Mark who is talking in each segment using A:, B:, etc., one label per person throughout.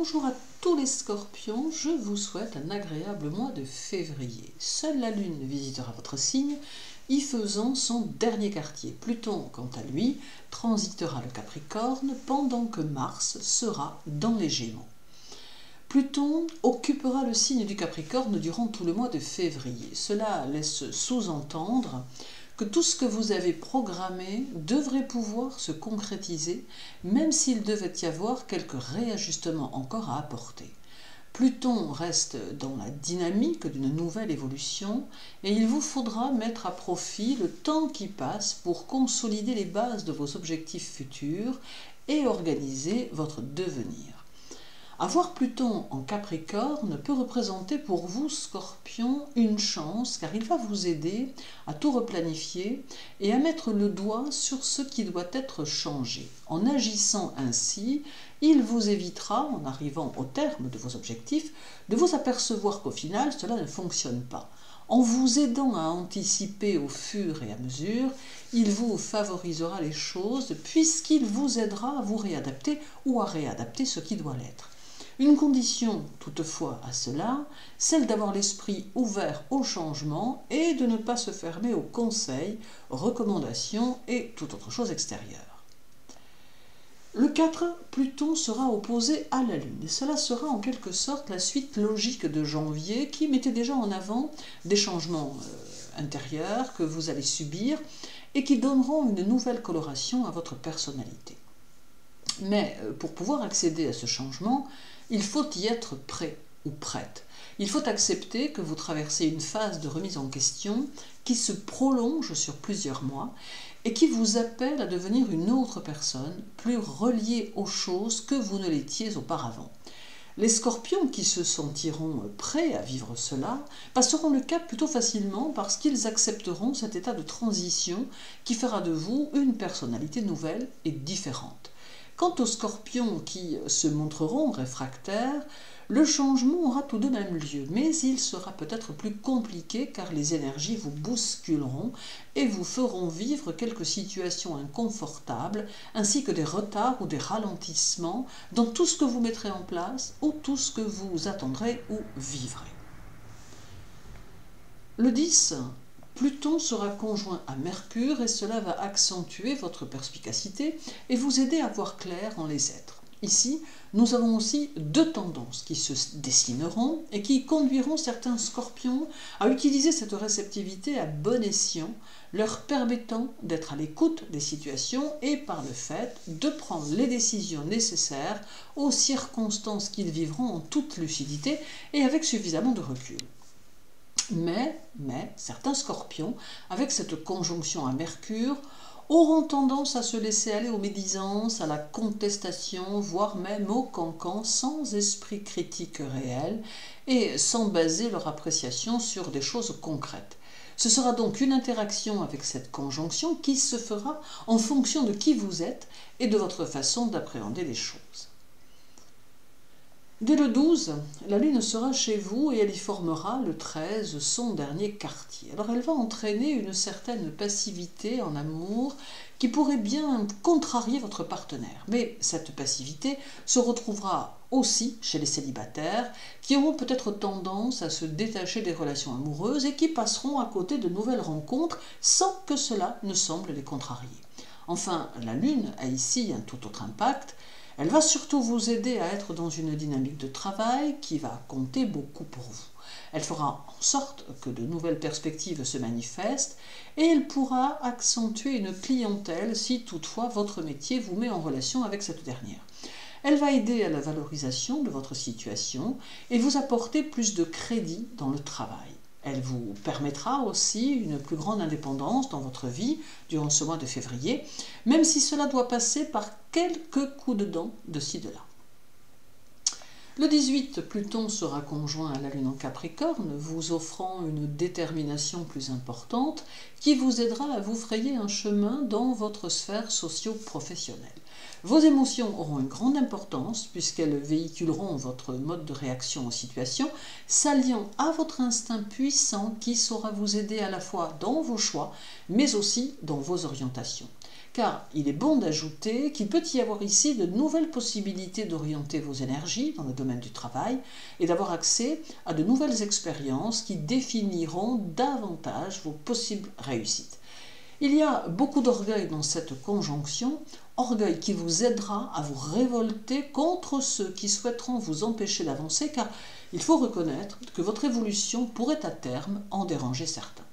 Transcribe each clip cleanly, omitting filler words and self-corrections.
A: Bonjour à tous les scorpions, je vous souhaite un agréable mois de février. Seule la lune visitera votre signe, y faisant son dernier quartier. Pluton, quant à lui, transitera le Capricorne pendant que Mars sera dans les Gémeaux. Pluton occupera le signe du Capricorne durant tout le mois de février. Cela laisse sous-entendre que tout ce que vous avez programmé devrait pouvoir se concrétiser, même s'il devait y avoir quelques réajustements encore à apporter. Pluton reste dans la dynamique d'une nouvelle évolution et il vous faudra mettre à profit le temps qui passe pour consolider les bases de vos objectifs futurs et organiser votre devenir. Avoir Pluton en Capricorne peut représenter pour vous, Scorpion, une chance car il va vous aider à tout replanifier et à mettre le doigt sur ce qui doit être changé. En agissant ainsi, il vous évitera, en arrivant au terme de vos objectifs, de vous apercevoir qu'au final, cela ne fonctionne pas. En vous aidant à anticiper au fur et à mesure, il vous favorisera les choses puisqu'il vous aidera à vous réadapter ou à réadapter ce qui doit l'être. Une condition toutefois à cela, celle d'avoir l'esprit ouvert au changement et de ne pas se fermer aux conseils, recommandations et toute autre chose extérieure. Le 4, Pluton sera opposé à la Lune et cela sera en quelque sorte la suite logique de janvier qui mettait déjà en avant des changements intérieurs que vous allez subir et qui donneront une nouvelle coloration à votre personnalité. Mais pour pouvoir accéder à ce changement, il faut y être prêt ou prête. Il faut accepter que vous traversez une phase de remise en question qui se prolonge sur plusieurs mois et qui vous appelle à devenir une autre personne, plus reliée aux choses que vous ne l'étiez auparavant. Les scorpions qui se sentiront prêts à vivre cela passeront le cap plutôt facilement parce qu'ils accepteront cet état de transition qui fera de vous une personnalité nouvelle et différente. Quant aux scorpions qui se montreront réfractaires, le changement aura tout de même lieu, mais il sera peut-être plus compliqué car les énergies vous bousculeront et vous feront vivre quelques situations inconfortables, ainsi que des retards ou des ralentissements dans tout ce que vous mettrez en place ou tout ce que vous attendrez ou vivrez. Le 10, Pluton sera conjoint à Mercure et cela va accentuer votre perspicacité et vous aider à voir clair en les êtres. Ici, nous avons aussi deux tendances qui se dessineront et qui conduiront certains scorpions à utiliser cette réceptivité à bon escient, leur permettant d'être à l'écoute des situations et par le fait de prendre les décisions nécessaires aux circonstances qu'ils vivront en toute lucidité et avec suffisamment de recul. Mais certains scorpions, avec cette conjonction à Mercure, auront tendance à se laisser aller aux médisances, à la contestation, voire même au cancan, sans esprit critique réel et sans baser leur appréciation sur des choses concrètes. Ce sera donc une interaction avec cette conjonction qui se fera en fonction de qui vous êtes et de votre façon d'appréhender les choses. Dès le 12, la Lune sera chez vous et elle y formera le 13 son dernier quartier. Alors elle va entraîner une certaine passivité en amour qui pourrait bien contrarier votre partenaire. Mais cette passivité se retrouvera aussi chez les célibataires qui auront peut-être tendance à se détacher des relations amoureuses et qui passeront à côté de nouvelles rencontres sans que cela ne semble les contrarier. Enfin, la Lune a ici un tout autre impact. Elle va surtout vous aider à être dans une dynamique de travail qui va compter beaucoup pour vous. Elle fera en sorte que de nouvelles perspectives se manifestent et elle pourra accentuer une clientèle si toutefois votre métier vous met en relation avec cette dernière. Elle va aider à la valorisation de votre situation et vous apporter plus de crédit dans le travail. Elle vous permettra aussi une plus grande indépendance dans votre vie durant ce mois de février, même si cela doit passer par quelques coups de dents de ci, de là. Le 18, Pluton sera conjoint à la Lune en Capricorne, vous offrant une détermination plus importante qui vous aidera à vous frayer un chemin dans votre sphère socio-professionnelle. Vos émotions auront une grande importance puisqu'elles véhiculeront votre mode de réaction aux situations, s'alliant à votre instinct puissant qui saura vous aider à la fois dans vos choix, mais aussi dans vos orientations. car il est bon d'ajouter qu'il peut y avoir ici de nouvelles possibilités d'orienter vos énergies dans le domaine du travail et d'avoir accès à de nouvelles expériences qui définiront davantage vos possibles réussites. Il y a beaucoup d'orgueil dans cette conjonction, orgueil qui vous aidera à vous révolter contre ceux qui souhaiteront vous empêcher d'avancer, car il faut reconnaître que votre évolution pourrait à terme en déranger certains.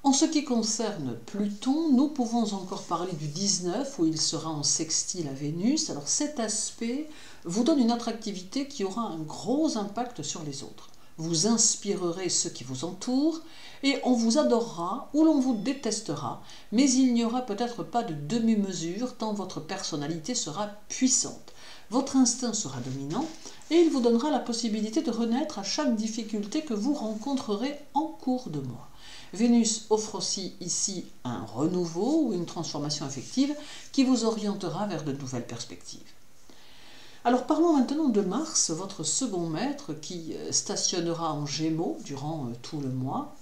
A: En ce qui concerne Pluton, nous pouvons encore parler du 19 où il sera en sextile à Vénus. Alors cet aspect vous donne une attractivité qui aura un gros impact sur les autres. Vous inspirerez ceux qui vous entourent et on vous adorera ou l'on vous détestera, mais il n'y aura peut-être pas de demi-mesure tant votre personnalité sera puissante. Votre instinct sera dominant et il vous donnera la possibilité de renaître à chaque difficulté que vous rencontrerez en cours de mois. Vénus offre aussi ici un renouveau ou une transformation affective qui vous orientera vers de nouvelles perspectives. Alors parlons maintenant de Mars, votre second maître qui stationnera en Gémeaux durant tout le mois.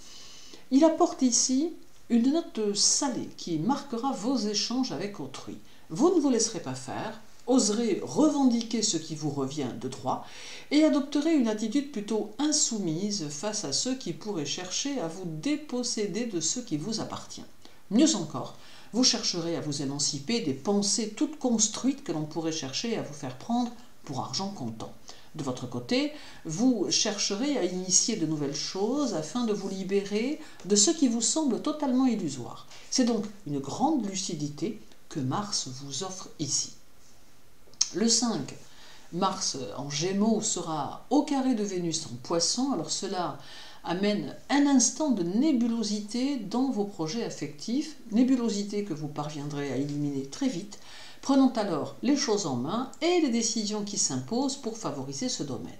A: Il apporte ici une note salée qui marquera vos échanges avec autrui. Vous ne vous laisserez pas faire, oserez revendiquer ce qui vous revient de droit et adopterez une attitude plutôt insoumise face à ceux qui pourraient chercher à vous déposséder de ce qui vous appartient. Mieux encore, vous chercherez à vous émanciper des pensées toutes construites que l'on pourrait chercher à vous faire prendre pour argent comptant. De votre côté, vous chercherez à initier de nouvelles choses afin de vous libérer de ce qui vous semble totalement illusoire. C'est donc une grande lucidité que Mars vous offre ici. Le 5, Mars en Gémeaux sera au carré de Vénus en Poisson, alors cela amène un instant de nébulosité dans vos projets affectifs, nébulosité que vous parviendrez à éliminer très vite, prenant alors les choses en main et les décisions qui s'imposent pour favoriser ce domaine.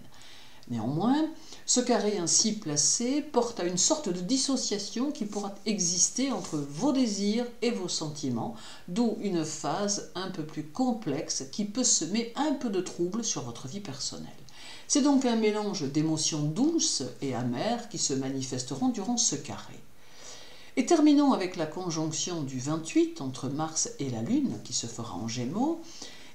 A: Néanmoins, ce carré ainsi placé porte à une sorte de dissociation qui pourra exister entre vos désirs et vos sentiments, d'où une phase un peu plus complexe qui peut semer un peu de trouble sur votre vie personnelle. C'est donc un mélange d'émotions douces et amères qui se manifesteront durant ce carré. Et terminons avec la conjonction du 28 entre Mars et la Lune qui se fera en Gémeaux.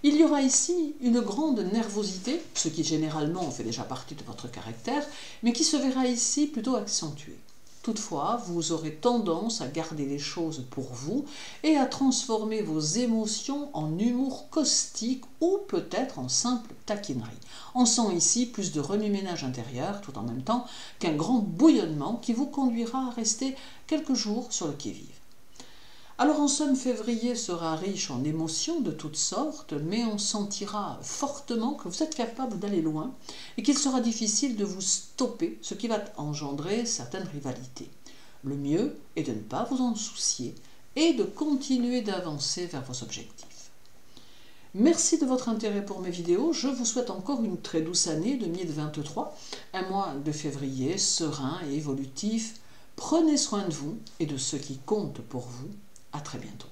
A: Il y aura ici une grande nervosité, ce qui généralement fait déjà partie de votre caractère, mais qui se verra ici plutôt accentuée. Toutefois, vous aurez tendance à garder les choses pour vous et à transformer vos émotions en humour caustique ou peut-être en simple taquinerie. On sent ici plus de remue-ménage intérieur tout en même temps qu'un grand bouillonnement qui vous conduira à rester quelques jours sur le qui-vive. Alors en somme, février sera riche en émotions de toutes sortes, mais on sentira fortement que vous êtes capable d'aller loin et qu'il sera difficile de vous stopper, ce qui va engendrer certaines rivalités. Le mieux est de ne pas vous en soucier et de continuer d'avancer vers vos objectifs. Merci de votre intérêt pour mes vidéos, je vous souhaite encore une très douce année 2023, un mois de février serein et évolutif. Prenez soin de vous et de ceux qui comptent pour vous. À très bientôt.